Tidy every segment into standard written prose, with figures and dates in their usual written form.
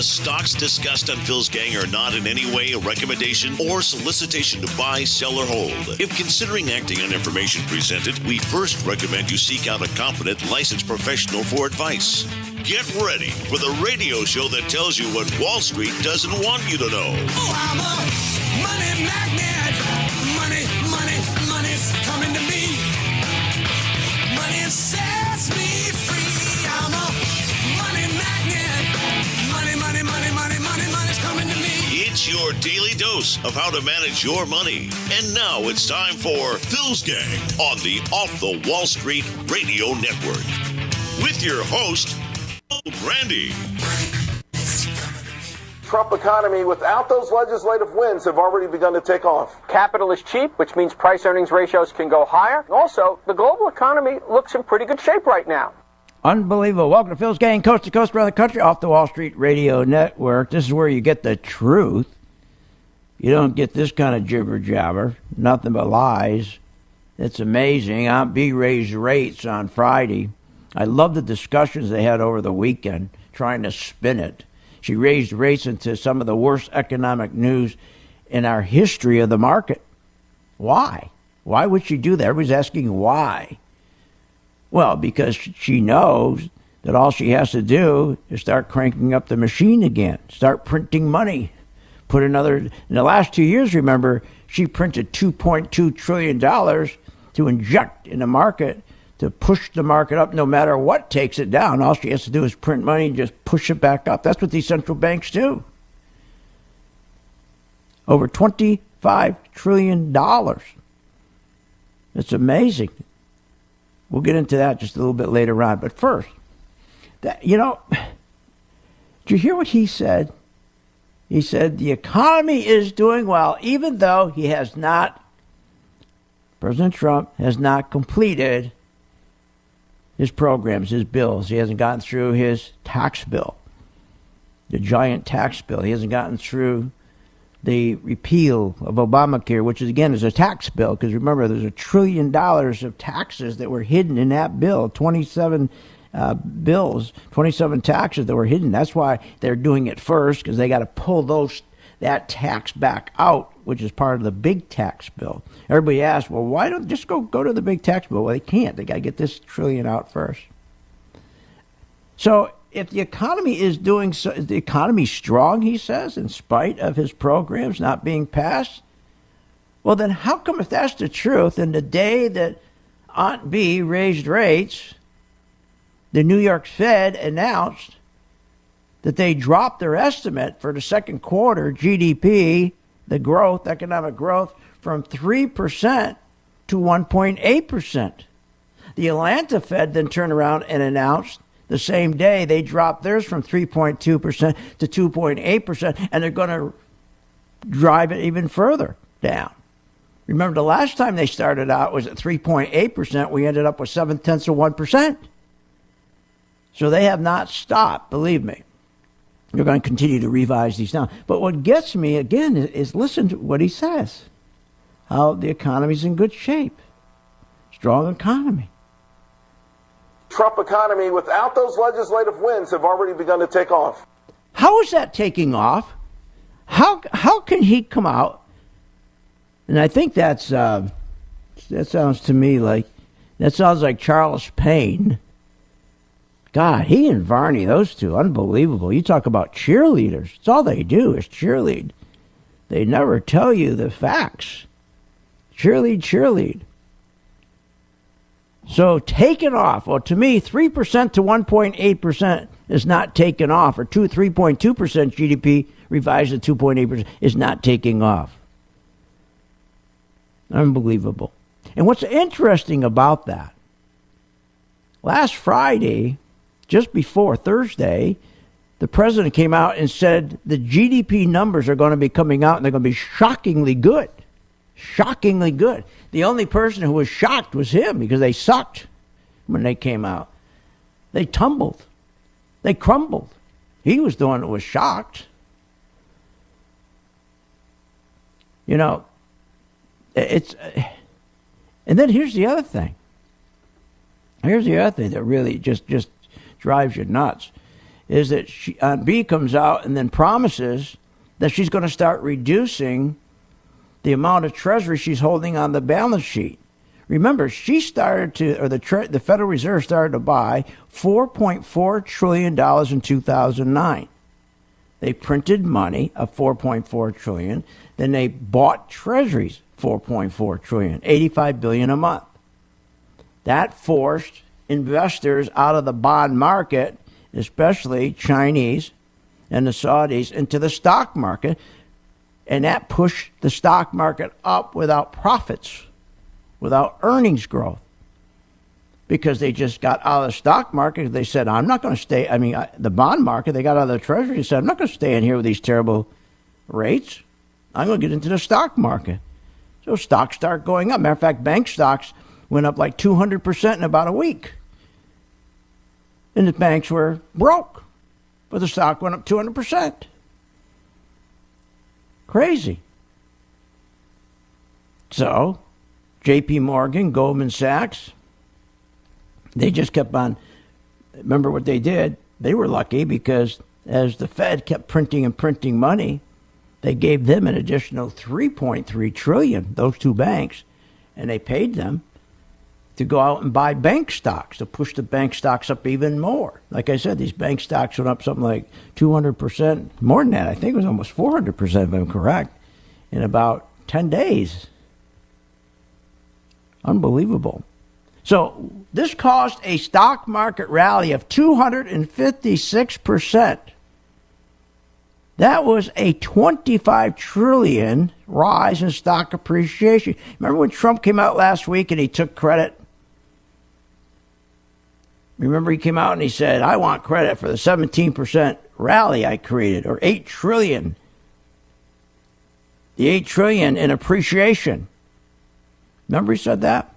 The stocks discussed on Phil's Gang are not in any way a recommendation or solicitation to buy, sell, or hold. If considering acting on information presented, we first recommend you seek out a competent, licensed professional for advice. Get ready for the radio show that tells you what Wall Street doesn't want you to know. Oh, I'm a money magnet. Money's coming to me. Money sets me free. I'm a money magnet. Money's coming to me. It's your daily dose of how to manage your money. And now it's time for Phil's Gang on the Off the Wall Street Radio Network. With your host, Randy. Trump economy, without those legislative wins, have already begun to take off. Capital is cheap, which means price-earnings ratios can go higher. Also, the global economy looks in pretty good shape right now. Unbelievable. Welcome to Phil's Gang, coast to coast around the country, off the Wall Street Radio Network. This is where you get the truth. You don't get this kind of jibber-jabber, nothing but lies. It's amazing. Aunt B raised rates on Friday. I love the discussions they had over the weekend, trying to spin it. She raised rates into some of the worst economic news in our history of the market. Why? Why would she do that? Everybody's asking why. Well, because she knows that all she has to do is start cranking up the machine again, start printing money. In the last 2 years, remember, she printed $2.2 trillion to inject in the market, to push the market up no matter what takes it down. All she has to do is print money and just push it back up. That's what these central banks do. Over $25 trillion. It's amazing. We'll get into that just a little bit later on. But first, did you hear what he said? He said the economy is doing well, even though President Trump has not completed his programs, his bills. He hasn't gotten through his tax bill, the giant tax bill. He hasn't gotten through the repeal of Obamacare, which is a tax bill, because remember, there's $1 trillion of taxes that were hidden in that bill, 27 bills, 27 taxes that were hidden. That's why they're doing it first, because they got to pull that tax back out, which is part of the big tax bill. Everybody asks, well, why don't just go to the big tax bill? Well, they can't. They got to get this trillion out first. So if the economy is the economy's strong, he says, in spite of his programs not being passed, well, then how come, if that's the truth, and the day that Aunt B raised rates, the New York Fed announced that they dropped their estimate for the second quarter GDP, the growth, economic growth, from 3% to 1.8%. The Atlanta Fed then turned around and announced the same day they dropped theirs from 3.2% to 2.8%, and they're going to drive it even further down. Remember, the last time they started out was at 3.8%. We ended up with 0.7%. So they have not stopped, believe me. You're going to continue to revise these down. But what gets me, again, is listen to what he says. How the economy's in good shape. Strong economy. Trump economy, without those legislative wins, have already begun to take off. How is that taking off? How can he come out? And I think that sounds to me like Charles Payne. God, he and Varney, those two, unbelievable. You talk about cheerleaders. It's all they do is cheerlead. They never tell you the facts. Cheerlead. So taking off, well, to me, 3% to 1.8% is not taking off, or 3.2% GDP revised to 2.8% is not taking off. Unbelievable. And what's interesting about that, last Friday, just before Thursday, the president came out and said the GDP numbers are going to be coming out and they're going to be shockingly good. Shockingly good. The only person who was shocked was him, because they sucked when they came out. They tumbled. They crumbled. He was the one that was shocked. You know, it's... And then here's the other thing. Here's the other thing that really just drives you nuts. is that Aunt Bee comes out and then promises that she's going to start reducing the amount of treasury she's holding on the balance sheet. Remember, the Federal Reserve started to buy $4.4 trillion in 2009. They printed money of $4.4 trillion. Then they bought treasuries, $4.4 trillion, $85 billion a month. That forced investors out of the bond market, especially Chinese and the Saudis, into the stock market. And that pushed the stock market up without profits, without earnings growth, because they just got out of the stock market. They said, I'm not going to stay. The bond market, they got out of the treasury and said, I'm not going to stay in here with these terrible rates. I'm going to get into the stock market. So stocks start going up. Matter of fact, bank stocks went up like 200% in about a week. And the banks were broke, but the stock went up 200%. Crazy. So, J.P. Morgan, Goldman Sachs, they just kept on. Remember what they did? They were lucky because as the Fed kept printing and printing money, they gave them an additional $3.3 trillion, those two banks, and they paid them to go out and buy bank stocks, to push the bank stocks up even more. Like I said, these bank stocks went up something like 200%, more than that. I think it was almost 400%, if I'm correct, in about 10 days. Unbelievable. So this caused a stock market rally of 256%. That was a 25 trillion rise in stock appreciation. Remember when Trump came out last week and he took credit? Remember he came out and he said, I want credit for the 17% rally I created, or 8 trillion. The 8 trillion in appreciation. Remember he said that?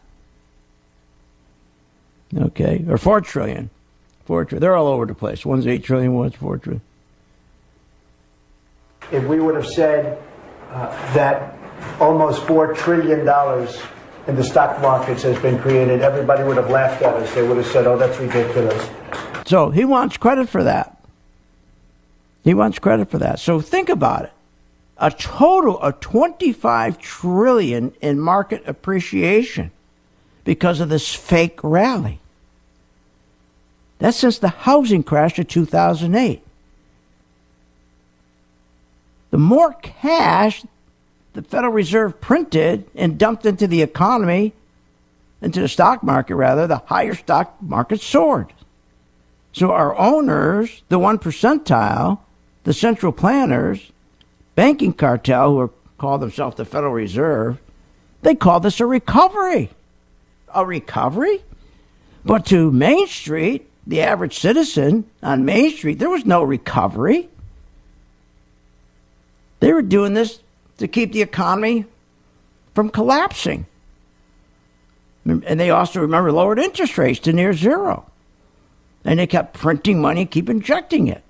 Okay. Or 4 trillion. 4 trillion. They're all over the place. One's 8 trillion, one's 4 trillion. If we would have said that almost $4 trillion in the stock markets has been created, everybody would have laughed at us. They would have said, oh, that's ridiculous. So he wants credit for that. He wants credit for that. So think about it. A total of 25 trillion in market appreciation because of this fake rally. That's since the housing crash of 2008. The more cash the Federal Reserve printed and dumped into the economy, into the stock market rather, the higher stock market soared. So our owners, the 1 percentile, the central planners, banking cartel, who call themselves the Federal Reserve, they call this a recovery. A recovery? But to Main Street, the average citizen on Main Street, there was no recovery. They were doing this to keep the economy from collapsing. And they also, remember, lowered interest rates to near zero. And they kept printing money and keep injecting it.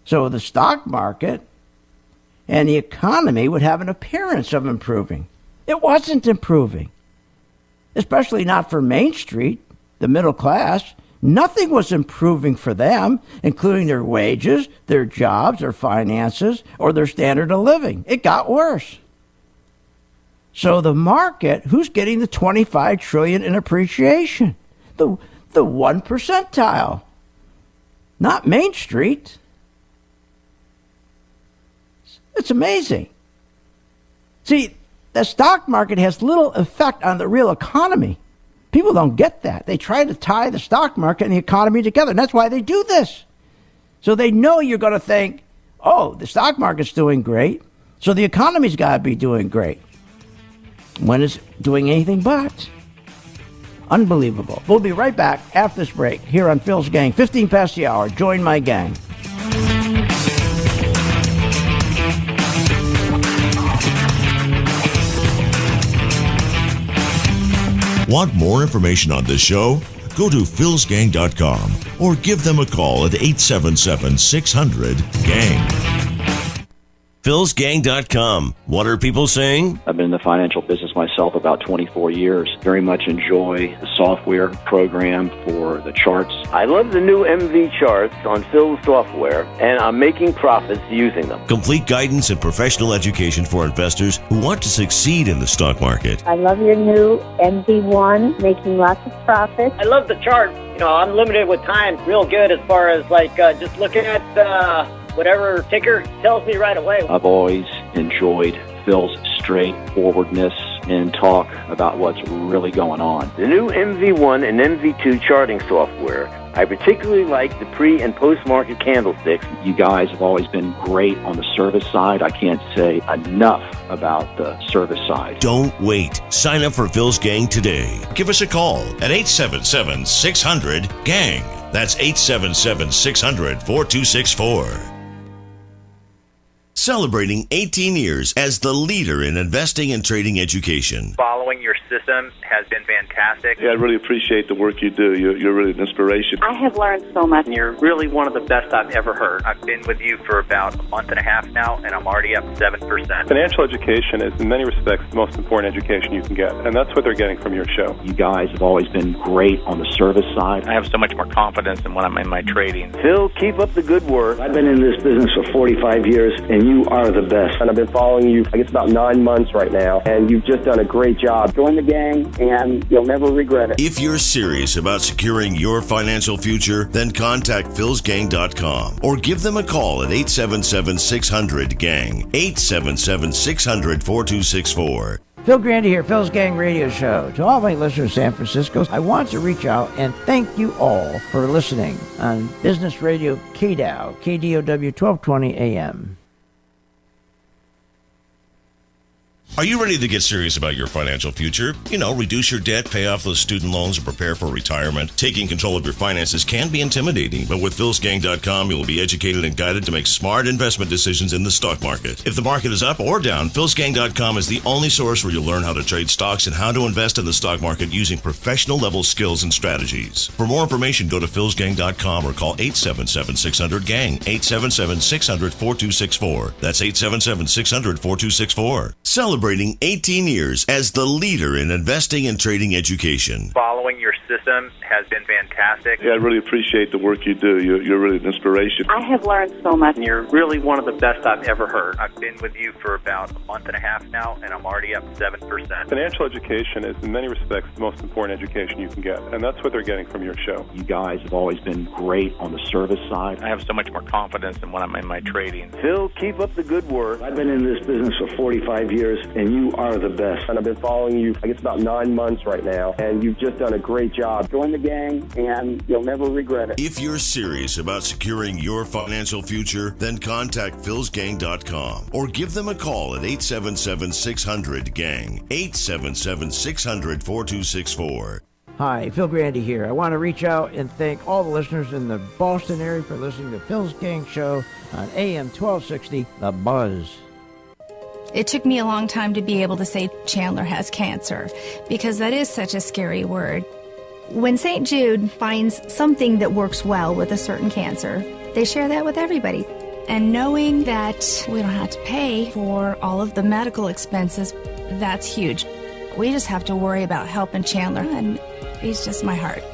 So the stock market and the economy would have an appearance of improving. It wasn't improving, especially not for Main Street, the middle class. Nothing was improving for them, including their wages, their jobs, their finances, or their standard of living. It got worse. So the market, who's getting the 25 trillion in appreciation? The 1 percentile, not Main Street. It's amazing. See, the stock market has little effect on the real economy. People don't get that. They try to tie the stock market and the economy together, and that's why they do this. So they know you're going to think, oh, the stock market's doing great, so the economy's got to be doing great. When it's doing anything but. Unbelievable. We'll be right back after this break here on Phil's Gang, 15 past the hour. Join my gang. Want more information on this show? Go to philsgang.com or give them a call at 877-600-GANG. Phil'sGang.com. What are people saying? I've been in the financial business myself about 24 years. Very much enjoy the software program for the charts. I love the new MV charts on Phil's software, and I'm making profits using them. Complete guidance and professional education for investors who want to succeed in the stock market. I love your new MV1, making lots of profits. I love the chart. You know, I'm limited with time, real good as far as just looking at whatever ticker tells me right away. I've always enjoyed Phil's straightforwardness and talk about what's really going on. The new MV1 and MV2 charting software. I particularly like the pre- and post-market candlesticks. You guys have always been great on the service side. I can't say enough about the service side. Don't wait. Sign up for Phil's Gang today. Give us a call at 877-600-GANG. That's 877-600-4264. Celebrating 18 years as the leader in investing and trading education. Following your system has been fantastic. Yeah, I really appreciate the work you do. You're really an inspiration. I have learned so much. You're really one of the best I've ever heard. I've been with you for about a month and a half now, and I'm already up 7%. Financial education is, in many respects, the most important education you can get, and that's what they're getting from your show. You guys have always been great on the service side. I have so much more confidence in when I'm in my trading. Phil, keep up the good work. I've been in this business for 45 years, and you are the best. And I've been following you, I guess, about 9 months right now, and you've just done a great job. Join the gang, and you'll never regret it. If you're serious about securing your financial future, then contact philsgang.com or give them a call at 877-600-GANG, 877-600-4264. Phil Grandy here, Phil's Gang Radio Show. To all my listeners in San Francisco, I want to reach out and thank you all for listening on Business Radio KDOW, KDOW 1220 AM. Are you ready to get serious about your financial future? You know, reduce your debt, pay off those student loans, and prepare for retirement. Taking control of your finances can be intimidating, but with philsgang.com, you will be educated and guided to make smart investment decisions in the stock market. If the market is up or down, philsgang.com is the only source where you'll learn how to trade stocks and how to invest in the stock market using professional-level skills and strategies. For more information, go to philsgang.com or call 877-600-GANG, 877-600-4264. That's 877-600-4264. Celebrating 18 years as the leader in investing and trading education. Following your system has been fantastic. Yeah, I really appreciate the work you do. You're really an inspiration. I have learned so much. You're really one of the best I've ever heard. I've been with you for about a month and a half now, and I'm already up 7%. Financial education is, in many respects, the most important education you can get, and that's what they're getting from your show. You guys have always been great on the service side. I have so much more confidence in when I'm in my trading. Phil, keep up the good work. I've been in this business for 45 years, and you are the best. And I've been following you, I guess, about 9 months right now, and you've just done a great job. Join the gang, and you'll never regret it. If you're serious about securing your financial future, then contact philsgang.com or give them a call at 877-600-GANG, 877-600-4264. Hi, Phil Grandy here. I want to reach out and thank all the listeners in the Boston area for listening to Phil's Gang Show on AM 1260, The Buzz. It took me a long time to be able to say Chandler has cancer, because that is such a scary word. When St. Jude finds something that works well with a certain cancer, they share that with everybody. And knowing that we don't have to pay for all of the medical expenses, that's huge. We just have to worry about helping Chandler, and he's just my heart.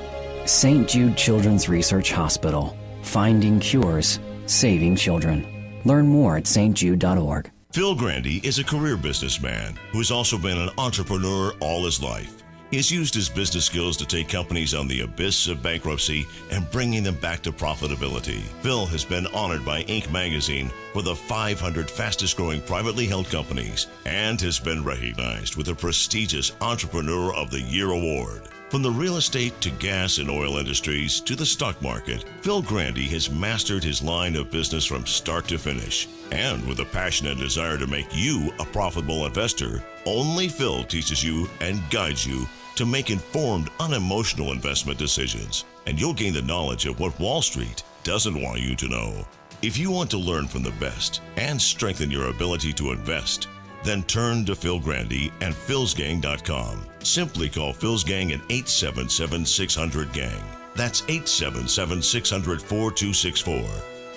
St. Jude Children's Research Hospital. Finding cures, saving children. Learn more at stjude.org. Phil Grandy is a career businessman who has also been an entrepreneur all his life. He has used his business skills to take companies on the abyss of bankruptcy and bringing them back to profitability. Phil has been honored by Inc. magazine for the 500 fastest growing privately held companies and has been recognized with the prestigious Entrepreneur of the Year award. From the real estate to gas and oil industries to the stock market, Phil Grandy has mastered his line of business from start to finish. And with a passion and desire to make you a profitable investor, only Phil teaches you and guides you to make informed, unemotional investment decisions. And you'll gain the knowledge of what Wall Street doesn't want you to know. If you want to learn from the best and strengthen your ability to invest, then turn to Phil Grandy and philsgang.com. Simply call Phil's Gang at 877-600-GANG. That's 877-600-4264.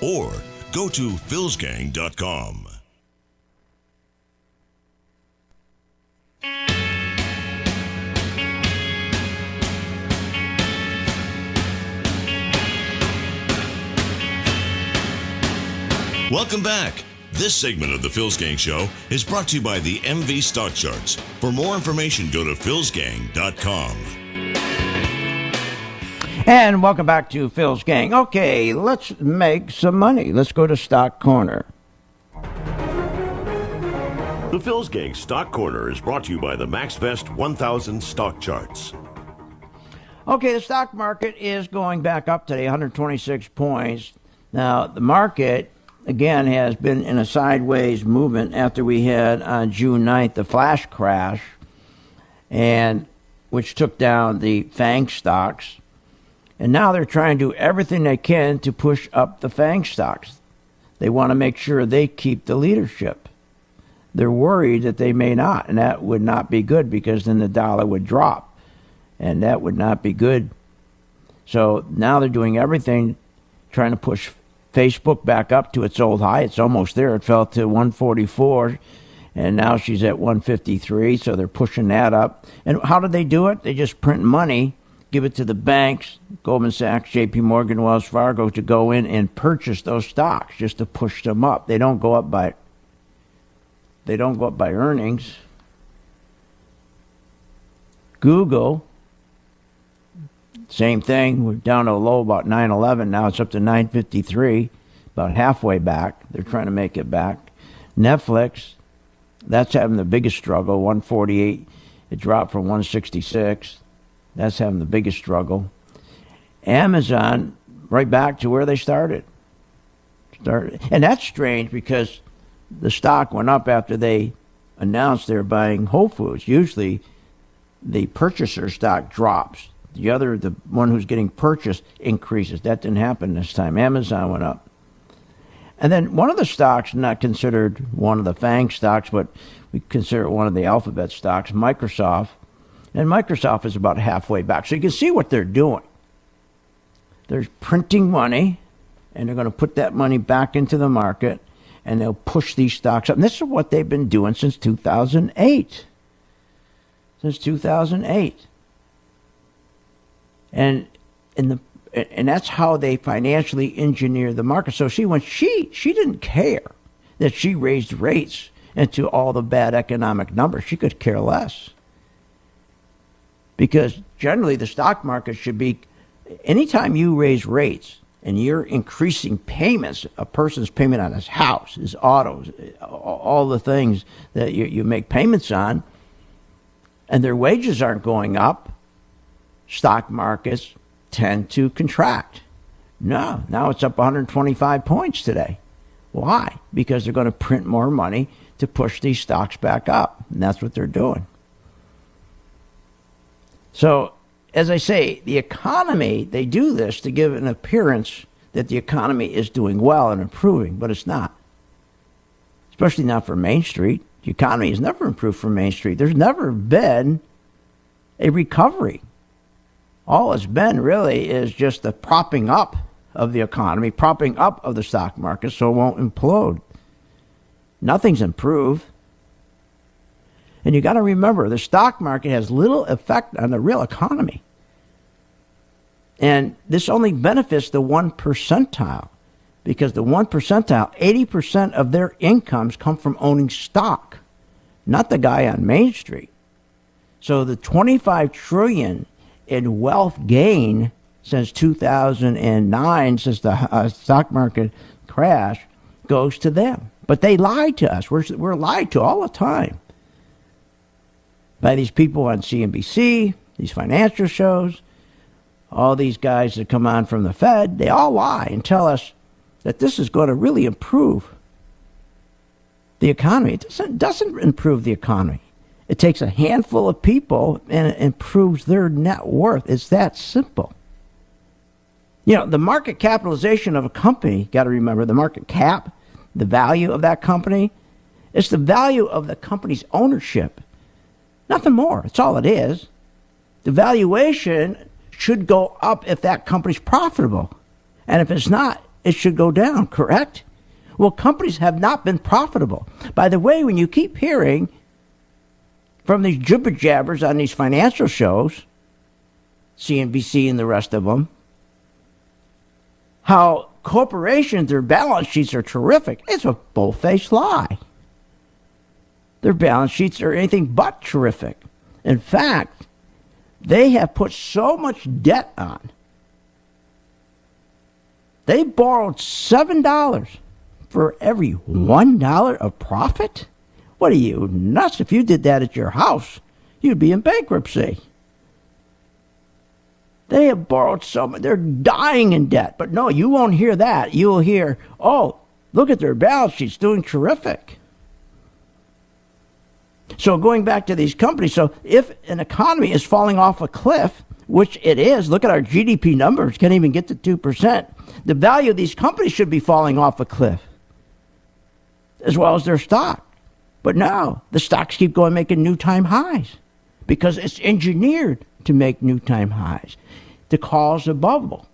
Or go to philsgang.com. Welcome back. This segment of the Phil's Gang Show is brought to you by the MV Stock Charts. For more information, go to philsgang.com. And welcome back to Phil's Gang. Okay, let's make some money. Let's go to Stock Corner. The Phil's Gang Stock Corner is brought to you by the MaxVest 1000 Stock Charts. Okay, the stock market is going back up today, 126 points. Now, the market, again, has been in a sideways movement after we had on June 9th the flash crash, and which took down the FANG stocks. And now they're trying to do everything they can to push up the FANG stocks. They want to make sure they keep the leadership. They're worried that they may not, and that would not be good because then the dollar would drop, and that would not be good. So now they're doing everything, trying to push Facebook back up to its old high. It's almost there. It fell to 144, and now she's at 153, so they're pushing that up. And how do they do it? They just print money, give it to the banks, Goldman Sachs, JP Morgan, Wells Fargo, to go in and purchase those stocks just to push them up. They don't go up by earnings. Google, same thing. We're down to a low about 911. Now it's up to 953, about halfway back. They're trying to make it back. Netflix, that's having the biggest struggle, 148. It dropped from 166. That's having the biggest struggle. Amazon, right back to where they started. And that's strange because the stock went up after they announced they're buying Whole Foods. Usually the purchaser stock drops. The one who's getting purchased increases. That didn't happen this time. Amazon went up. And then one of the stocks, not considered one of the FANG stocks, but we consider it one of the alphabet stocks, Microsoft. And Microsoft is about halfway back. So you can see what they're doing. They're printing money, and they're going to put that money back into the market, and they'll push these stocks up. And this is what they've been doing since 2008. Since 2008. And that's how they financially engineer the market. So she didn't care that she raised rates into all the bad economic numbers. She could care less. Because generally the stock market should be, anytime you raise rates and you're increasing payments, a person's payment on his house, his autos, all the things that you make payments on, and their wages aren't going up, stock markets tend to contract. No, now it's up 125 points today. Why? Because they're going to print more money to push these stocks back up. And that's what they're doing. So, as I say, the economy, they do this to give an appearance that the economy is doing well and improving, but it's not. Especially not for Main Street. The economy has never improved for Main Street. There's never been a recovery. All it's been really is just the propping up of the economy, propping up of the stock market so it won't implode. Nothing's improved. And you got to remember, the stock market has little effect on the real economy. And this only benefits the 1 percentile, because the 1 percentile, 80% of their incomes come from owning stock, not the guy on Main Street. So the $25 trillion in wealth gain since 2009, since the stock market crash, goes to them. But they lied to us. We're lied to all the time by these people on CNBC, these financial shows, all these guys that come on from the Fed. They all lie and tell us that this is going to really improve the economy. It doesn't improve the economy. It takes a handful of people and it improves their net worth. It's that simple. You know, the market capitalization of a company, got to remember, the market cap, the value of that company, it's the value of the company's ownership. Nothing more. That's all it is. The valuation should go up if that company's profitable. And if it's not, it should go down, correct? Well, companies have not been profitable. By the way, when you keep hearing from these jibber jabbers on these financial shows, CNBC and the rest of them, how corporations, their balance sheets are terrific. It's a bull-faced lie. Their balance sheets are anything but terrific. In fact, they have put so much debt on. They borrowed $7 for every $1 of profit? What are you, nuts? If you did that at your house, you'd be in bankruptcy. They have borrowed so much. They're dying in debt. But no, you won't hear that. You will hear, oh, look at their balance sheets, doing terrific. So going back to these companies, so if an economy is falling off a cliff, which it is, look at our GDP numbers, can't even get to 2%. The value of these companies should be falling off a cliff, as well as their stock. But no, the stocks keep going, making new time highs, because it's engineered to make new time highs, to cause a bubble.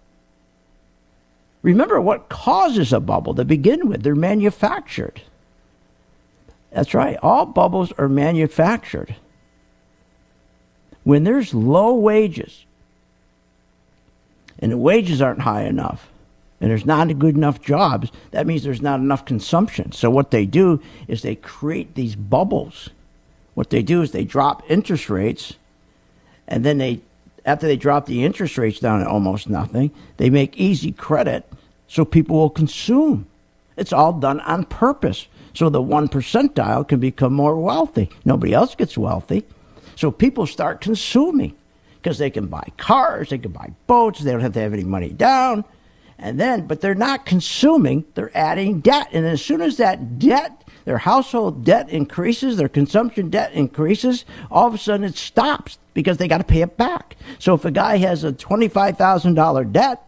Remember what causes a bubble to begin with. They're manufactured. That's right. All bubbles are manufactured. When there's low wages, and the wages aren't high enough, and there's not good enough jobs, that means there's not enough consumption. So what they do is they create these bubbles. What they do is they drop interest rates, and then after they drop the interest rates down to almost nothing, they make easy credit so people will consume. It's all done on purpose, so the 1 percentile can become more wealthy. Nobody else gets wealthy. So people start consuming because they can buy cars, they can buy boats, they don't have to have any money down. But they're not consuming, they're adding debt. And as soon as that debt, their household debt increases, their consumption debt increases, all of a sudden it stops because they got to pay it back. So if a guy has a $25,000 debt,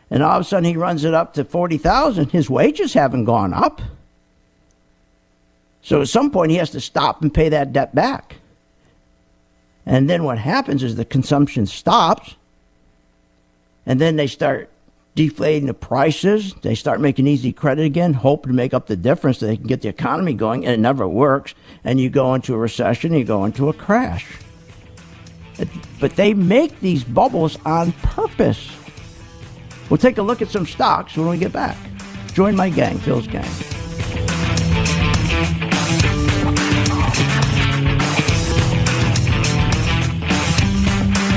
and all of a sudden he runs it up to $40,000, his wages haven't gone up. So at some point he has to stop and pay that debt back. And then what happens is the consumption stops, and then they start deflating the prices. They start making easy credit again, hoping to make up the difference so they can get the economy going, and it never works. And you go into a recession, you go into a crash. But they make these bubbles on purpose. We'll take a look at some stocks when we get back. Join my gang, Phil's gang.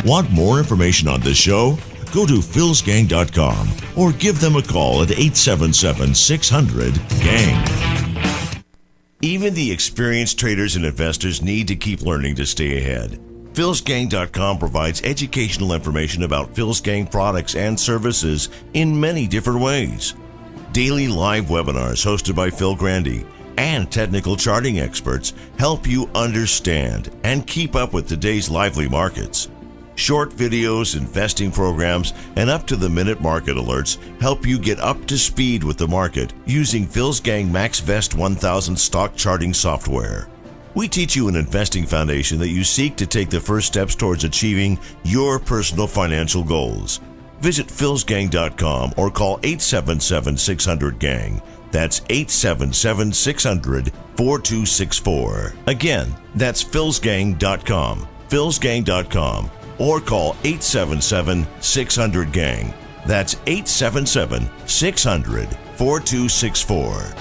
Want more information on this show? Go to philsgang.com or give them a call at 877-600-GANG. Even the experienced traders and investors need to keep learning to stay ahead. philsgang.com provides educational information about Phil's Gang products and services in many different ways. Daily live webinars hosted by Phil Grandy and technical charting experts help you understand and keep up with today's lively markets. Short videos, investing programs, and up-to-the-minute market alerts help you get up to speed with the market using Phil's Gang MaxVest 1000 stock charting software. We teach you an investing foundation that you seek to take the first steps towards achieving your personal financial goals. Visit philsgang.com or call 877-600-GANG. That's 877-600-4264. Again, that's philsgang.com. philsgang.com. Or call 877-600-GANG. That's 877-600-4264.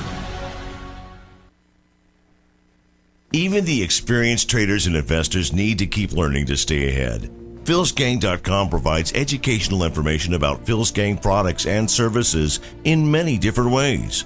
Even the experienced traders and investors need to keep learning to stay ahead. philsgang.com provides educational information about Phil's Gang products and services in many different ways.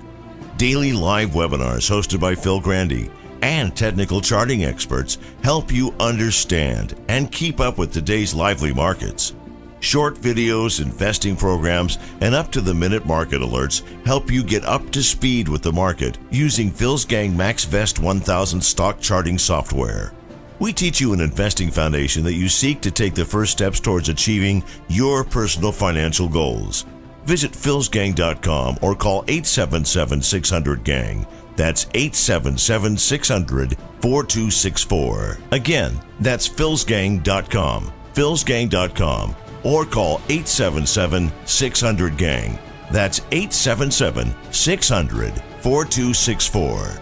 Daily live webinars hosted by Phil Grandy and technical charting experts help you understand and keep up with today's lively markets. Short videos, investing programs, and up-to-the-minute market alerts help you get up to speed with the market using Phil's Gang MaxVest 1000 stock charting software. We teach you an investing foundation that you seek to take the first steps towards achieving your personal financial goals. Visit philsgang.com or call 877-600-GANG. That's 877-600-4264. Again, that's philsgang.com. philsgang.com. Or call 877-600-GANG. That's 877-600-4264.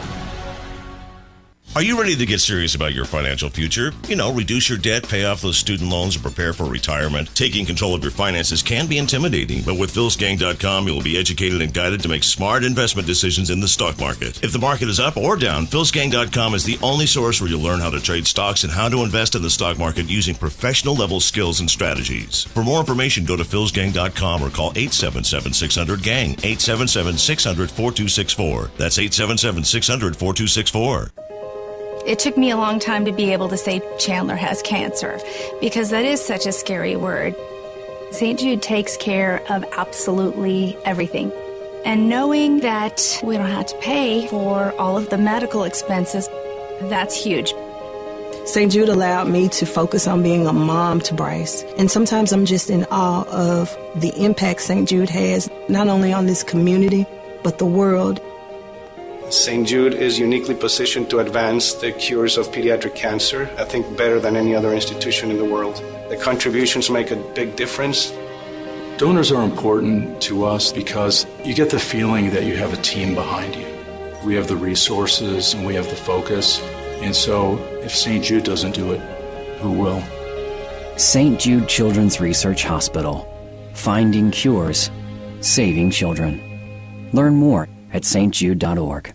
Are you ready to get serious about your financial future? Reduce your debt, pay off those student loans, and prepare for retirement. Taking control of your finances can be intimidating, but with philsgang.com, you will be educated and guided to make smart investment decisions in the stock market. If the market is up or down, philsgang.com is the only source where you'll learn how to trade stocks and how to invest in the stock market using professional-level skills and strategies. For more information, go to philsgang.com or call 877-600-GANG, 877-600-4264. That's 877-600-4264. It took me a long time to be able to say Chandler has cancer, because that is such a scary word. St. Jude takes care of absolutely everything. And knowing that we don't have to pay for all of the medical expenses, that's huge. St. Jude allowed me to focus on being a mom to Bryce. And sometimes I'm just in awe of the impact St. Jude has, not only on this community, but the world. St. Jude is uniquely positioned to advance the cures of pediatric cancer, I think better than any other institution in the world. The contributions make a big difference. Donors are important to us because you get the feeling that you have a team behind you. We have the resources and we have the focus. And so if St. Jude doesn't do it, who will? St. Jude Children's Research Hospital. Finding cures, saving children. Learn more at stjude.org.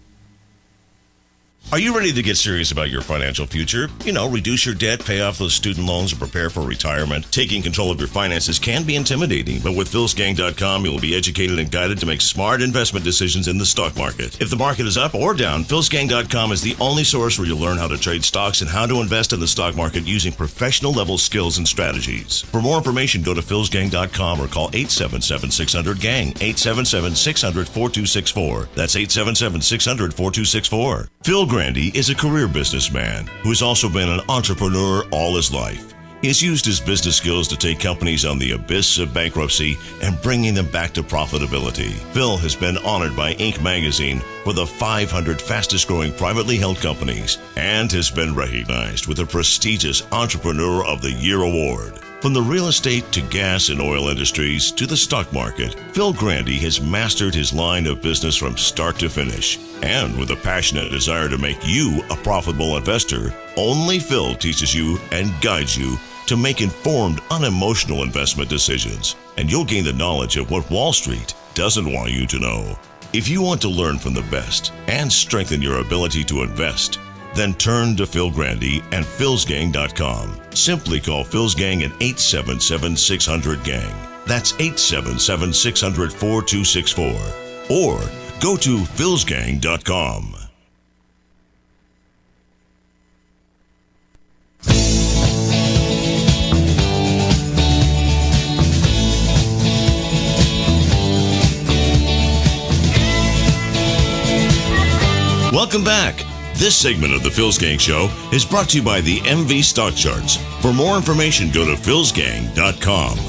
Are you ready to get serious about your financial future? Reduce your debt, pay off those student loans, and prepare for retirement. Taking control of your finances can be intimidating, but with philsgang.com, you will be educated and guided to make smart investment decisions in the stock market. If the market is up or down, philsgang.com is the only source where you'll learn how to trade stocks and how to invest in the stock market using professional-level skills and strategies. For more information, go to philsgang.com or call 877-600-GANG, 877-600-4264. That's 877-600-4264. Phil Grandy is a career businessman who has also been an entrepreneur all his life. He has used his business skills to take companies on the abyss of bankruptcy and bringing them back to profitability. Phil has been honored by Inc. magazine for the 500 fastest growing privately held companies and has been recognized with the prestigious Entrepreneur of the Year award. From the real estate to gas and oil industries to the stock market, Phil Grandy has mastered his line of business from start to finish. And with a passionate desire to make you a profitable investor, only Phil teaches you and guides you to make informed, unemotional investment decisions. And you'll gain the knowledge of what Wall Street doesn't want you to know. If you want to learn from the best and strengthen your ability to invest, then turn to Phil Grandy and philsgang.com. Simply call Phil's Gang at 877-600-GANG. That's 877-600-4264. Or go to philsgang.com. Welcome back. This segment of the Phil's Gang Show is brought to you by the MV Stock Charts. For more information, go to philsgang.com.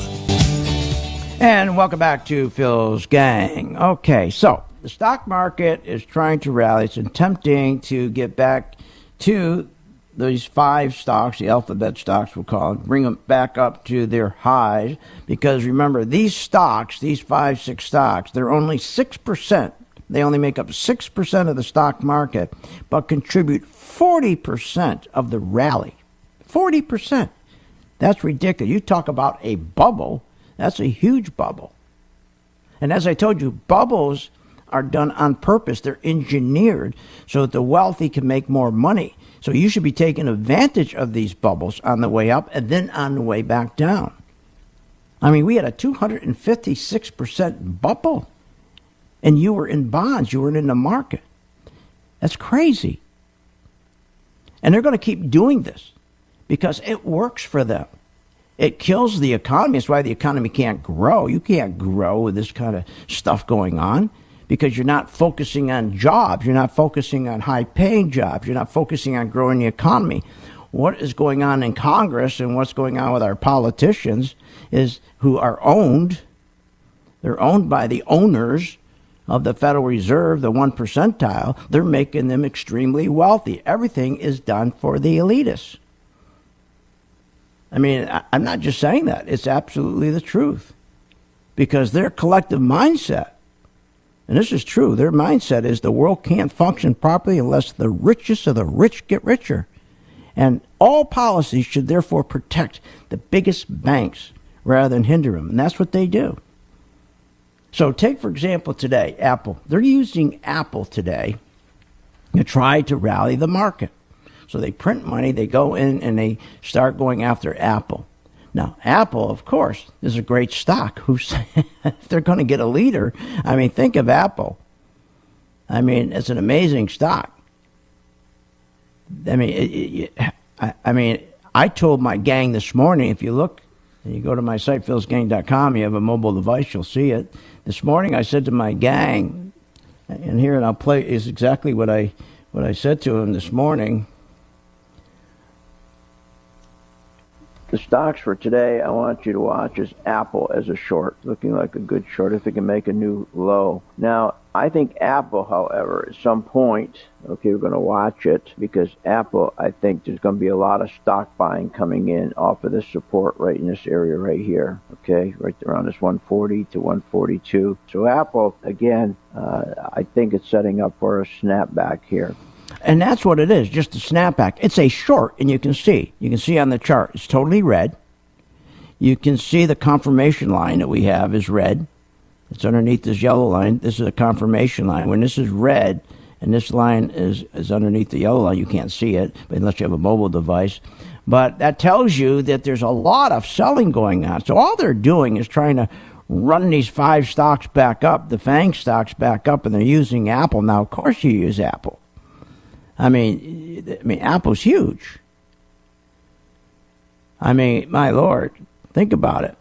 And welcome back to Phil's Gang. Okay, so the stock market is trying to rally. It's attempting to get back to these 5 stocks, the alphabet stocks we'll call it, bring them back up to their highs. Because remember, these stocks, these 5, 6 stocks, they're only 6%. They only make up 6% of the stock market, but contribute 40% of the rally. 40%. That's ridiculous. You talk about a bubble. That's a huge bubble. And as I told you, bubbles are done on purpose. They're engineered so that the wealthy can make more money. So you should be taking advantage of these bubbles on the way up and then on the way back down. I mean, we had a 256% bubble. And you were in bonds. You weren't in the market. That's crazy. And they're going to keep doing this because it works for them. It kills the economy. That's why the economy can't grow. You can't grow with this kind of stuff going on because you're not focusing on jobs. You're not focusing on high-paying jobs. You're not focusing on growing the economy. What is going on in Congress and what's going on with our politicians is who are owned. They're owned by the owners of the Federal Reserve, the 1 percentile. They're making them extremely wealthy. Everything is done for the elitists. I mean, I'm not just saying that. It's absolutely the truth. Because their collective mindset And this is true. Their mindset is the world can't function properly unless the richest of the rich get richer. And all policies should therefore protect the biggest banks rather than hinder them. And that's what they do. So take, for example, today, Apple. They're using Apple today to try to rally the market. So they print money, they go in, and they start going after Apple. Now, Apple, of course, is a great stock. If they're going to get a leader, I mean, think of Apple. I mean, it's an amazing stock. I mean, I told my gang this morning, if you look, you go to my site, philsgang.com, you have a mobile device, you'll see it. This morning I said to my gang, and here, and I'll play, is exactly what I said to him this morning. The stocks for today I want you to watch is Apple as a short, looking like a good short if it can make a new low. Now, I think Apple, however, at some point, okay, we're going to watch it because Apple, I think there's going to be a lot of stock buying coming in off of this support right in this area right here, okay, right around this 140 to 142. So Apple, again, I think it's setting up for a snapback here. And that's what it is, just a snapback. It's a short, and you can see on the chart, it's totally red. You can see the confirmation line that we have is red. It's underneath this yellow line. This is a confirmation line. When this is red and this line is underneath the yellow line, you can't see it, but unless you have a mobile device. But that tells you that there's a lot of selling going on. So all they're doing is trying to run these 5 stocks back up, the FANG stocks back up, and they're using Apple. Now, of course you use Apple. I mean, Apple's huge. I mean, my Lord, think about it.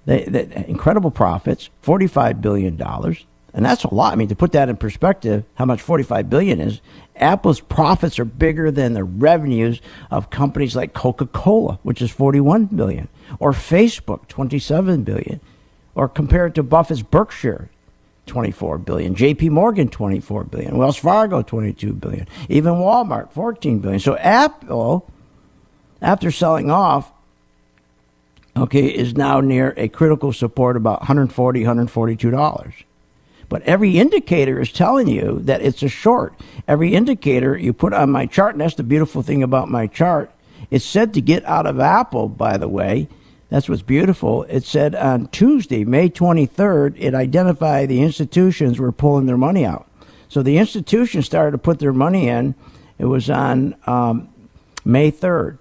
They incredible profits, $45 billion. And that's a lot. I mean, to put that in perspective, how much $45 billion is, Apple's profits are bigger than the revenues of companies like Coca-Cola, which is $41 billion, or Facebook, $27 billion, or compared to Buffett's Berkshire, $24 billion, JP Morgan, $24 billion, Wells Fargo, $22 billion, even Walmart, $14 billion. So Apple, after selling off, okay, is now near a critical support about $140, $142. But every indicator is telling you that it's a short. Every indicator you put on my chart, and that's the beautiful thing about my chart, it's said to get out of Apple, by the way. That's what's beautiful. It said on Tuesday, May 23rd, it identified the institutions were pulling their money out. So the institutions started to put their money in. It was on May 3rd.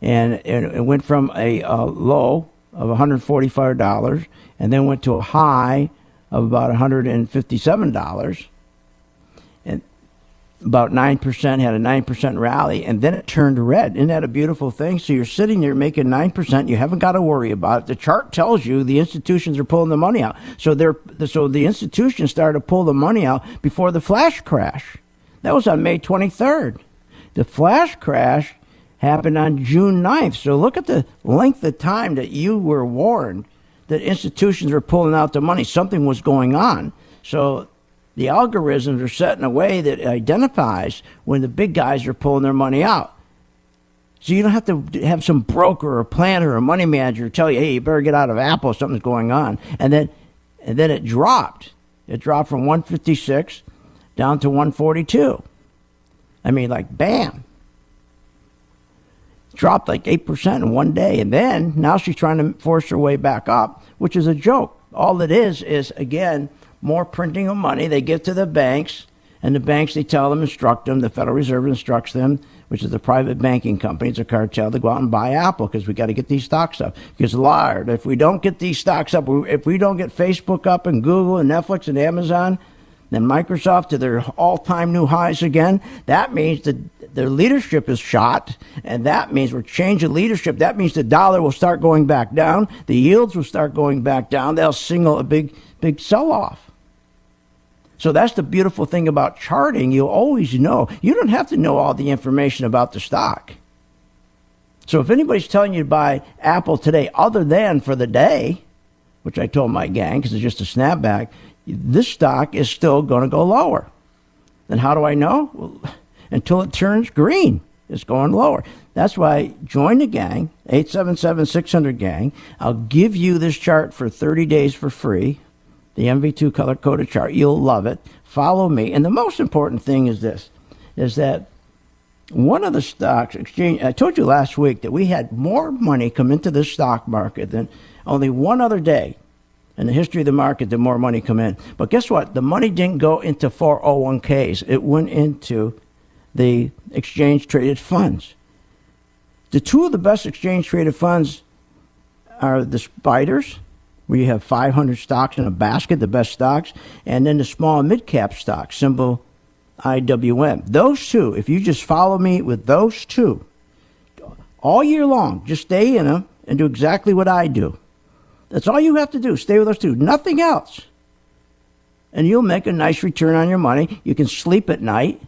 And it went from a low of $145 and then went to a high of about $157. And about 9%, had a 9% rally, and then it turned red. Isn't that a beautiful thing? So you're sitting there making 9%. You haven't got to worry about it. The chart tells you the institutions are pulling the money out. So the institutions started to pull the money out before the flash crash. That was on May 23rd. The flash crash happened on June 9th. So look at the length of time that you were warned that institutions were pulling out the money. Something was going on. So the algorithms are set in a way that identifies when the big guys are pulling their money out. So you don't have to have some broker or planner or money manager tell you, hey, you better get out of Apple, something's going on. And then it dropped. It dropped from 156 down to 142. I mean, like, bam. Dropped like 8% in one day. And then now she's trying to force her way back up, which is a joke. All it is, again, more printing of money. They give to the banks, and the banks, they tell them, instruct them. The Federal Reserve instructs them, which is a private banking company. It's a cartel to go out and buy Apple because we got to get these stocks up. Because, Lord, if we don't get these stocks up, if we don't get Facebook up and Google and Netflix and Amazon, then Microsoft to their all-time new highs again, that means that their leadership is shot, and that means we're changing leadership. That means the dollar will start going back down. The yields will start going back down. They'll signal a big sell-off. So that's the beautiful thing about charting. You always know. You don't have to know all the information about the stock. So if anybody's telling you to buy Apple today other than for the day, which I told my gang because it's just a snapback, this stock is still going to go lower. And how do I know? Well, until it turns green, it's going lower. That's why join the gang, 877-600-GANG. I'll give you this chart for 30 days for free. the MV2 color-coded chart. You'll love it. Follow me. And the most important thing is this, is that one of the stocks, exchange, I told you last week that we had more money come into the stock market than only one other day in the history of the market did more money come in. But guess what? The money didn't go into 401ks. It went into the exchange-traded funds. The two of the best exchange-traded funds are the spiders, where you have 500 stocks in a basket, the best stocks, and then the small and mid-cap stocks, symbol IWM. Those two, if you just follow me with those two, all year long, just stay in them and do exactly what I do. That's all you have to do. Stay with those two. Nothing else. And you'll make a nice return on your money. You can sleep at night,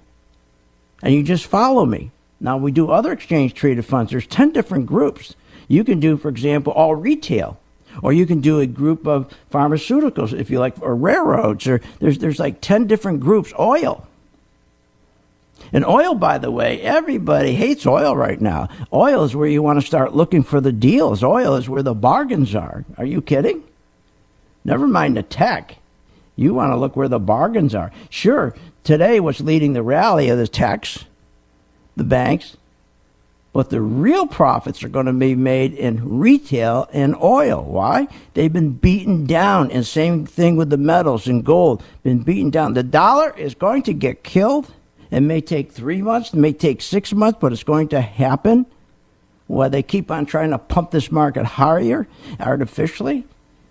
and you just follow me. Now, we do other exchange-traded funds. There's 10 different groups. You can do, for example, all retail. Or you can do a group of pharmaceuticals, if you like, or railroads. Or there's like 10 different groups. Oil. And oil, by the way, everybody hates oil right now. Oil is where you want to start looking for the deals. Oil is where the bargains are. Are you kidding? Never mind the tech. You want to look where the bargains are. Sure, today what's leading the rally are the techs, the banks, but the real profits are going to be made in retail and oil. Why? They've been beaten down, and same thing with the metals and gold, been beaten down. The dollar is going to get killed. It may take 3 months, it may take 6 months, but it's going to happen. Well, they keep on trying to pump this market higher artificially,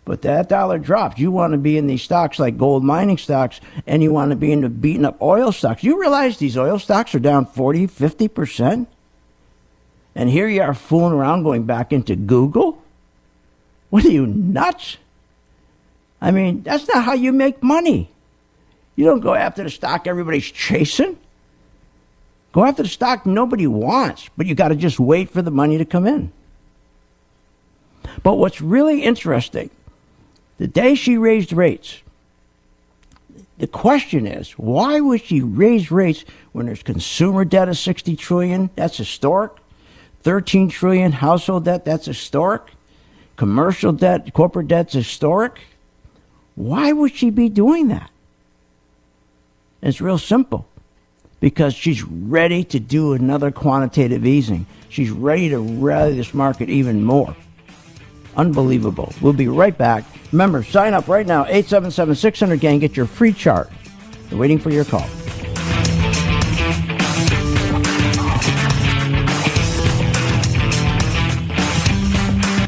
but that dollar drops. You want to be in these stocks like gold mining stocks, and you want to be in the beaten up oil stocks. You realize these oil stocks are down 40, 50%? And here you are fooling around going back into Google? What are you, nuts? I mean, that's not how you make money. You don't go after the stock everybody's chasing. Go after the stock nobody wants, but you got to just wait for the money to come in. But what's really interesting, the day she raised rates, the question is, why would she raise rates when there's consumer debt of $60 trillion? That's historic. $13 trillion household debt, that's historic. Commercial debt, corporate debt's historic. Why would she be doing that? It's real simple. Because she's ready to do another quantitative easing. She's ready to rally this market even more. Unbelievable. We'll be right back. Remember, sign up right now, 877-600-GANG. Get your free chart. We're waiting for your call.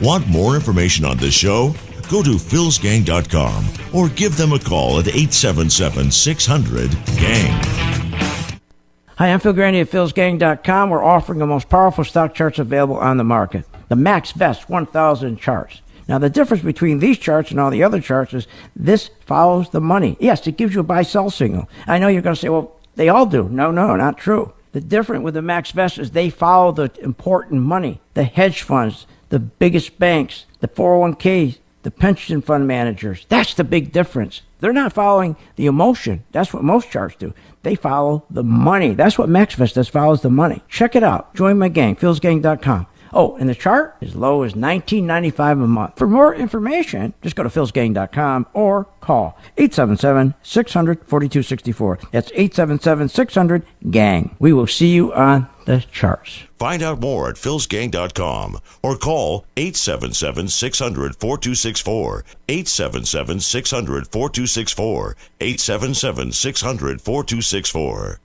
Want more information on this show? Go to philsgang.com or give them a call at 877-600-GANG. Hi, I'm Phil Grandy at philsgang.com. We're offering the most powerful stock charts available on the market. The Max Vest 1000 charts. Now, the difference between these charts and all the other charts is this follows the money. Yes, it gives you a buy-sell signal. I know you're going to say, well, they all do. No, not true. The difference with the Max Vest is they follow the important money, the hedge funds, the biggest banks, the 401ks, the pension fund managers. That's the big difference. They're not following the emotion. That's what most charts do. They follow the money. That's what MaxVest does, follows the money. Check it out. Join my gang, philsgang.com. Oh, and the chart is as low as $19.95 a month. For more information, just go to philsgang.com or call 877-600-4264. That's 877-600-GANG. We will see you on the charts. Find out more at philsgang.com or call 877-600-4264, 877-600-4264, 877-600-4264.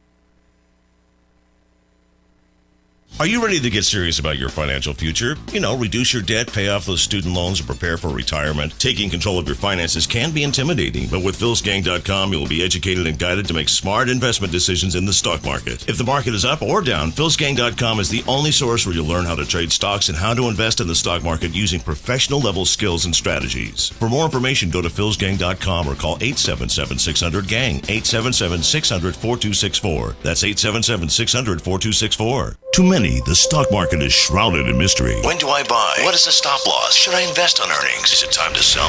Are you ready to get serious about your financial future? You know, reduce your debt, pay off those student loans, and prepare for retirement. Taking control of your finances can be intimidating, but with philsgang.com, you will be educated and guided to make smart investment decisions in the stock market. If the market is up or down, philsgang.com is the only source where you'll learn how to trade stocks and how to invest in the stock market using professional-level skills and strategies. For more information, go to philsgang.com or call 877-600-GANG, 877-600-4264. That's 877-600-4264. To many, the stock market is shrouded in mystery. When do I buy? What is the stop loss? Should I invest on earnings? Is it time to sell?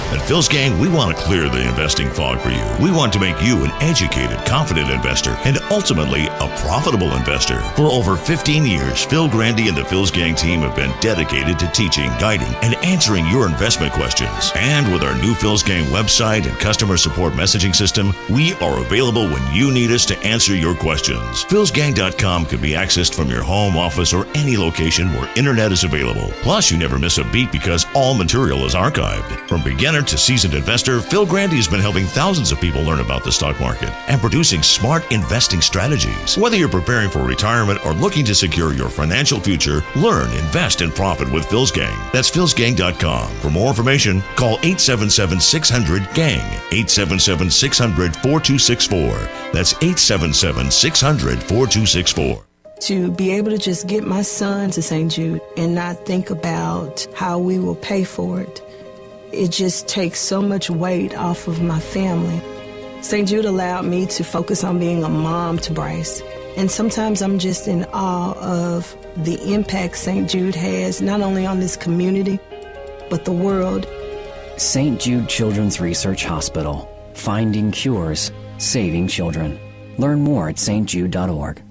At Phil's Gang, we want to clear the investing fog for you. We want to make you an educated, confident investor and ultimately a profitable investor. For over 15 years, Phil Grandy and the Phil's Gang team have been dedicated to teaching, guiding, and answering your investment questions. And with our new Phil's Gang website and customer support messaging system, we are available when you need us to answer your questions. Phil'sGang.com can be accessed from your home, office, or any location where internet is available. Plus, you never miss a beat because all material is archived. From beginner to seasoned investor, Phil Grandy has been helping thousands of people learn about the stock market and producing smart investing strategies. Whether you're preparing for retirement or looking to secure your financial future, learn, invest, and profit with Phil's Gang. That's Phil'sGang.com. For more information, call 877-600-GANG, 877-600-4264. That's 877-600-4264. To be able to just get my son to St. Jude and not think about how we will pay for it, it just takes so much weight off of my family. St. Jude allowed me to focus on being a mom to Bryce. And sometimes I'm just in awe of the impact St. Jude has, not only on this community, but the world. St. Jude Children's Research Hospital. Finding cures, saving children. Learn more at stjude.org.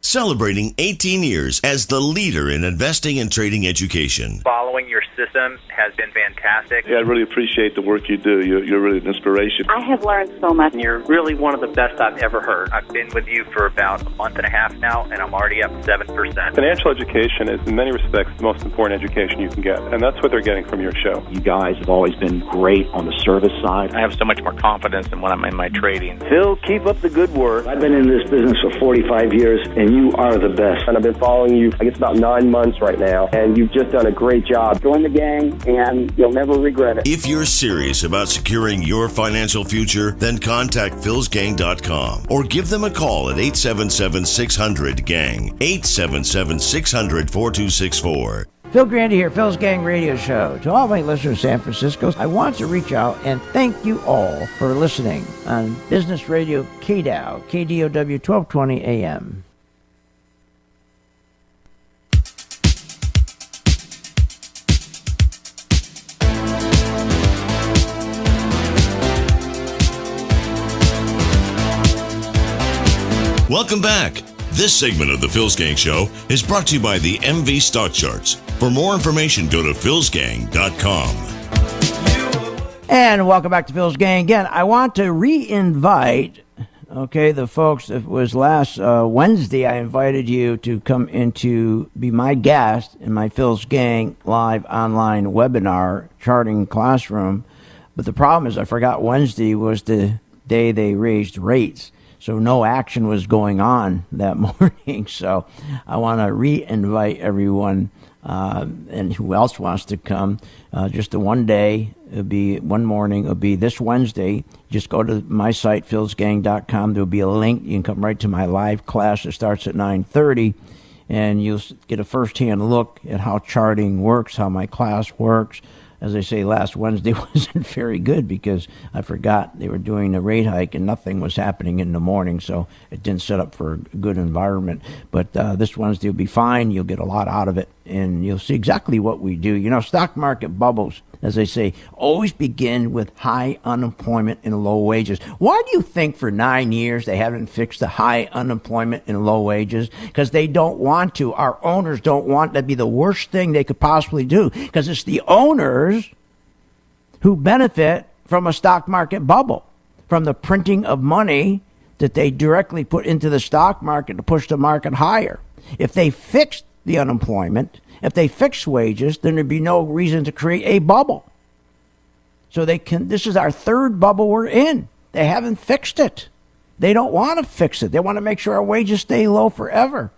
Celebrating 18 years as the leader in investing and trading education. Following your system has been fantastic. Yeah, I really appreciate the work you do. You're really an inspiration. I have learned so much. You're really one of the best I've ever heard. I've been with you for about a month and a half now, and I'm already up 7%. Financial education is, in many respects, the most important education you can get, and that's what they're getting from your show. You guys have always been great on the service side. I have so much more confidence in when I'm in my trading. Phil, keep up the good work. I've been in this business for 45 years, and you are the best. And I've been following you, I guess, about 9 months right now, and you've just done a great job. Join the gang, and you'll never regret it. If you're serious about securing your financial future, then contact philsgang.com or give them a call at 877-600-GANG, 877-600-4264. Phil Grandy here, Phil's Gang Radio Show. To all my listeners in San Francisco, I want to reach out and thank you all for listening on Business Radio KDOW, KDOW 1220 AM. Welcome back. This segment of the Phil's Gang Show is brought to you by the MV Stock Charts. For more information, go to philsgang.com. And welcome back to Phil's Gang again. I want to re-invite, the folks. It was last Wednesday. I invited you to come in to be my guest in my Phil's Gang live online webinar charting classroom. But the problem is I forgot Wednesday was the day they raised rates. So no action was going on that morning. So I want to re-invite everyone and who else wants to come. Just a one day. It'll be one morning. It'll be this Wednesday. Just go to my site, philsgang.com. There'll be a link. You can come right to my live class that starts at 9:30. And you'll get a first-hand look at how charting works, how my class works. As I say, last Wednesday wasn't very good because I forgot they were doing a rate hike and nothing was happening in the morning, so it didn't set up for a good environment. But this Wednesday will be fine. You'll get a lot out of it, and you'll see exactly what we do. You know, stock market bubbles, as they say, always begin with high unemployment and low wages. Why do you think for 9 years they haven't fixed the high unemployment and low wages? Because they don't want to. Our owners don't want that to be the worst thing they could possibly do, because it's the owners who benefit from a stock market bubble, from the printing of money that they directly put into the stock market to push the market higher. If they fixed the unemployment, if they fix wages, then there'd be no reason to create a bubble. So this is our third bubble we're in. They haven't fixed it. They don't want to fix it. They want to make sure our wages stay low forever.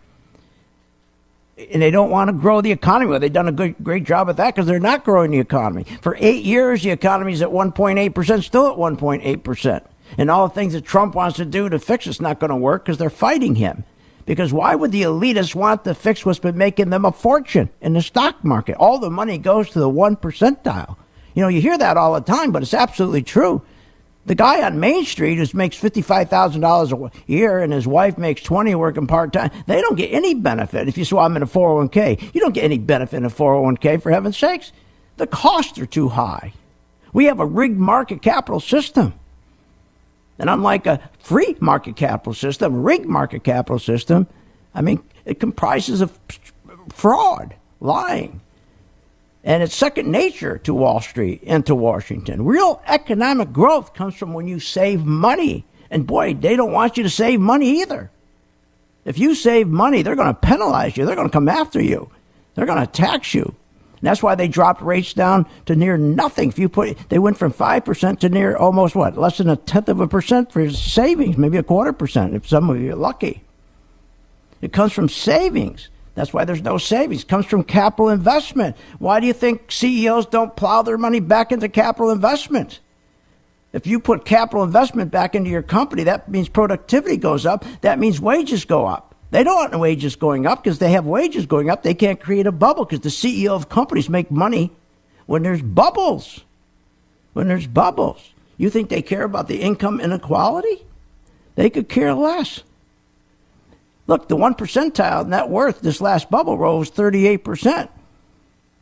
And they don't want to grow the economy. Well, they've done a great job at that because they're not growing the economy. For 8 years, the economy's at 1.8%, still at 1.8%. And all the things that Trump wants to do to fix it's not going to work because they're fighting him. Because why would the elitists want to fix what's been making them a fortune in the stock market? All the money goes to the 1 percentile. You know, you hear that all the time, but it's absolutely true. The guy on Main Street who makes $55,000 a year and his wife makes $20 working part-time, they don't get any benefit. If you say, I'm in a 401k, you don't get any benefit in a 401k, for heaven's sakes. The costs are too high. We have a rigged market capital system. And unlike a free market capital system, a rigged market capital system, I mean, it comprises of fraud, lying. And it's second nature to Wall Street and to Washington. Real economic growth comes from when you save money. And boy, they don't want you to save money either. If you save money, they're going to penalize you. They're going to come after you. They're going to tax you. And that's why they dropped rates down to near nothing. They went from 5% to near almost less than 0.1% for savings, maybe 0.25% if some of you are lucky. It comes from savings. That's why there's no savings. It comes from capital investment. Why do you think CEOs don't plow their money back into capital investment? If you put capital investment back into your company, that means productivity goes up. That means wages go up. They don't want wages going up because they have wages going up. They can't create a bubble because the CEO of companies make money when there's bubbles. When there's bubbles. You think they care about the income inequality? They could care less. Look, the 1 percentile net worth this last bubble rose 38%.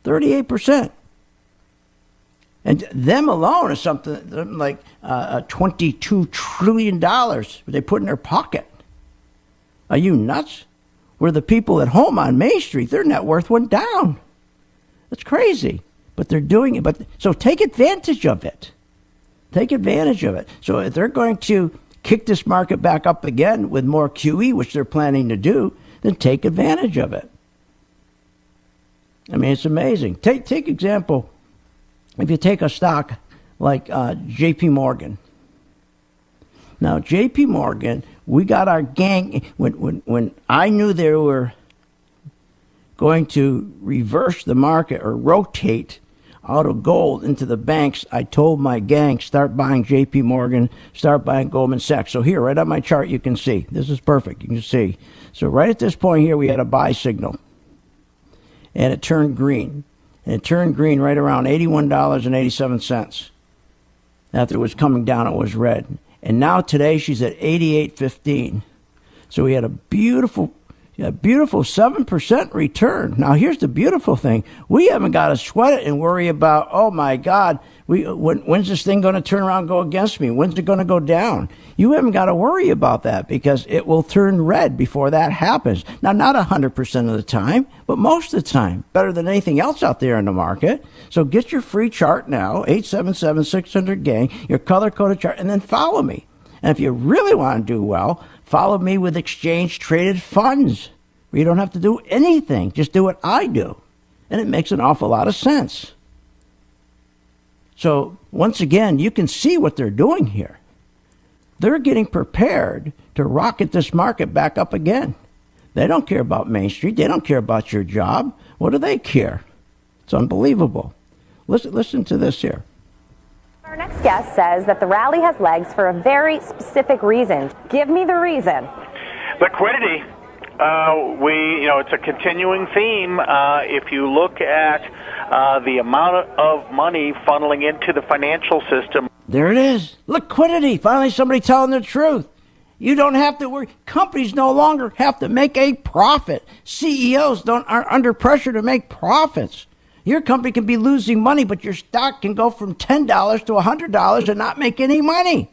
38%. And them alone is something like $22 trillion they put in their pocket. Are you nuts? Where the people at home on Main Street, their net worth went down. That's crazy. But they're doing it. So take advantage of it. Take advantage of it. So if they're going to kick this market back up again with more QE, which they're planning to do, then take advantage of it. I mean, it's amazing. Take example, if you take a stock like J.P. Morgan. Now, J.P. Morgan, we got our gang, when I knew they were going to reverse the market or rotate out of gold into the banks, I told my gang, start buying J.P. Morgan, start buying Goldman Sachs. So here, right on my chart, you can see. This is perfect. You can see. So right at this point here, we had a buy signal. And it turned green. And it turned green right around $81.87. After it was coming down, it was red. And now today she's at 88.15. So we had a beautiful 7% return. Now here's the beautiful thing. We haven't got to sweat it and worry about, oh my God, when's this thing going to turn around and go against me? When's it going to go down? You haven't got to worry about that because it will turn red before that happens. Now, not 100% of the time, but most of the time. Better than anything else out there in the market. So get your free chart now, 877-600-GANG, your color-coded chart, and then follow me. And if you really want to do well, follow me with exchange-traded funds, where you don't have to do anything. Just do what I do. And it makes an awful lot of sense. So, once again, you can see what they're doing here. They're getting prepared to rocket this market back up again. They don't care about Main Street. They don't care about your job. What do they care? It's unbelievable. Listen to this here. Our next guest says that the rally has legs for a very specific reason. Give me the reason. Liquidity. It's a continuing theme. If you look at the amount of money funneling into the financial system. There it is. Liquidity. Finally, somebody telling the truth. You don't have to worry. Companies no longer have to make a profit. CEOs aren't under pressure to make profits. Your company can be losing money, but your stock can go from $10 to $100 and not make any money.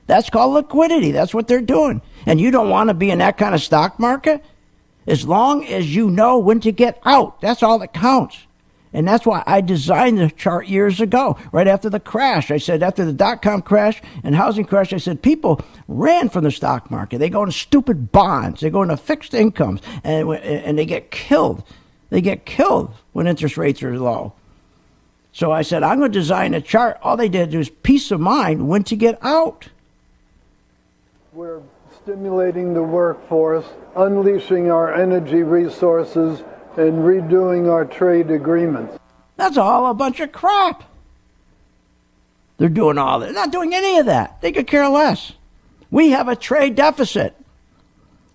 That's called liquidity. That's what they're doing. And you don't want to be in that kind of stock market? As long as you know when to get out. That's all that counts. And that's why I designed the chart years ago, right after the crash. I said after the dot-com crash and housing crash, I said people ran from the stock market. They go into stupid bonds. They go into fixed incomes, and they get killed. They get killed when interest rates are low. So I said, I'm going to design a chart. All they did was peace of mind when to get out. We're stimulating the workforce, unleashing our energy resources, and redoing our trade agreements. That's all a bunch of crap. They're doing all that. They're not doing any of that. They could care less. We have a trade deficit.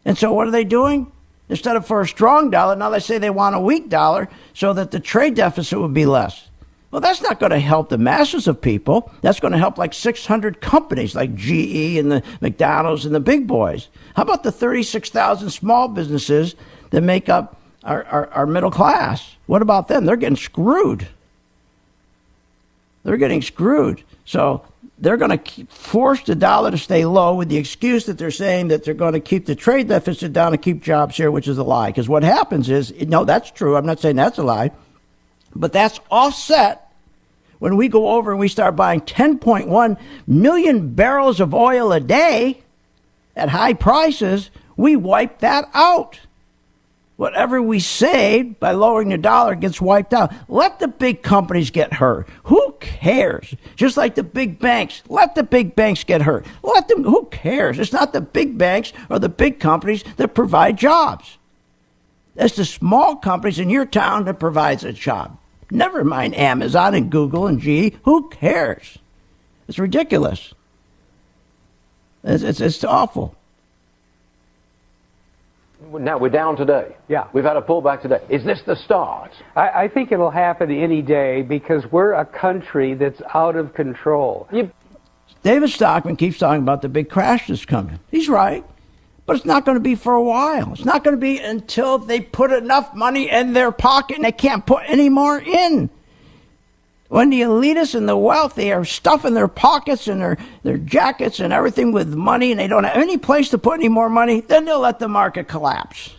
And so what are they doing? Instead of for a strong dollar, now they say they want a weak dollar so that the trade deficit would be less. Well, that's not going to help the masses of people. That's going to help like 600 companies like GE and the McDonald's and the big boys. How about the 36,000 small businesses that make up our middle class? What about them? They're getting screwed. they're getting screwed. So they're going to force the dollar to stay low with the excuse that they're saying that they're going to keep the trade deficit down and keep jobs here, which is a lie. Because what happens is, no, that's true. I'm not saying that's a lie. But that's offset when we go over and we start buying 10.1 million barrels of oil a day at high prices. We wipe that out. Whatever we saved by lowering the dollar gets wiped out. Let the big companies get hurt. Who cares? Just like the big banks. Let the big banks get hurt. Let them. Who cares? It's not the big banks or the big companies that provide jobs. It's the small companies in your town that provides a job. Never mind Amazon and Google and GE. Who cares? It's ridiculous. It's awful. Now, we're down today. Yeah. We've had a pullback today. Is this the start? I think it'll happen any day because we're a country that's out of control. David Stockman keeps talking about the big crash that's coming. He's right. But it's not going to be for a while. It's not going to be until they put enough money in their pocket and they can't put any more in. When the elitists and the wealthy are stuffing their pockets and their jackets and everything with money and they don't have any place to put any more money, then they'll let the market collapse.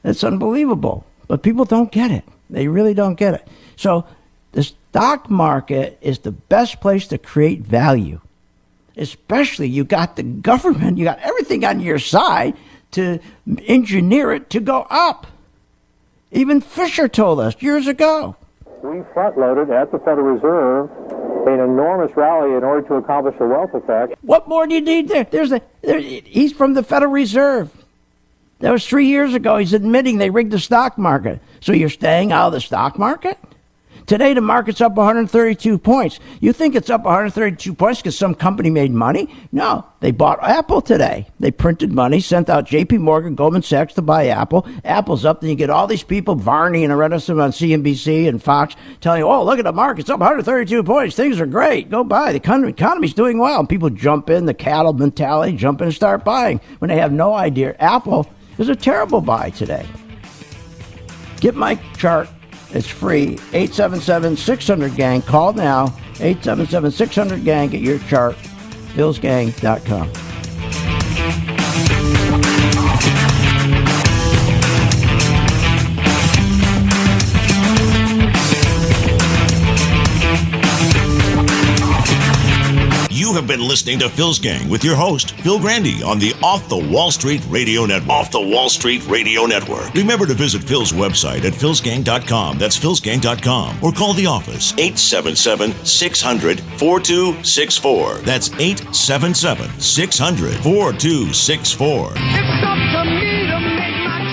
It's unbelievable. But people don't get it. They really don't get it. So the stock market is the best place to create value. Especially you got the government, you got everything on your side to engineer it to go up. Even Fisher told us years ago. We front-loaded at the Federal Reserve an enormous rally in order to accomplish a wealth effect. What more do you need there? He's from the Federal Reserve. That was 3 years ago. He's admitting they rigged the stock market. So you're staying out of the stock market? Today, the market's up 132 points. You think it's up 132 points because some company made money? No, they bought Apple today. They printed money, sent out J.P. Morgan, Goldman Sachs to buy Apple. Apple's up, then you get all these people, Varney and Arenison on CNBC and Fox, telling you, oh, look at the market, it's up 132 points. Things are great. Go buy. The economy's doing well. And people jump in, the cattle mentality, jump in and start buying when they have no idea. Apple is a terrible buy today. Get my chart. It's free. 877-600-GANG. Call now. 877-600-GANG. Get your chart. PhilsGang.com. You have been listening to Phil's Gang with your host, Phil Grandy, on the Off the Wall Street Radio Network. Off the Wall Street Radio Network. Remember to visit Phil's website at philsgang.com. That's philsgang.com. Or call the office, 877-600-4264. That's 877-600-4264.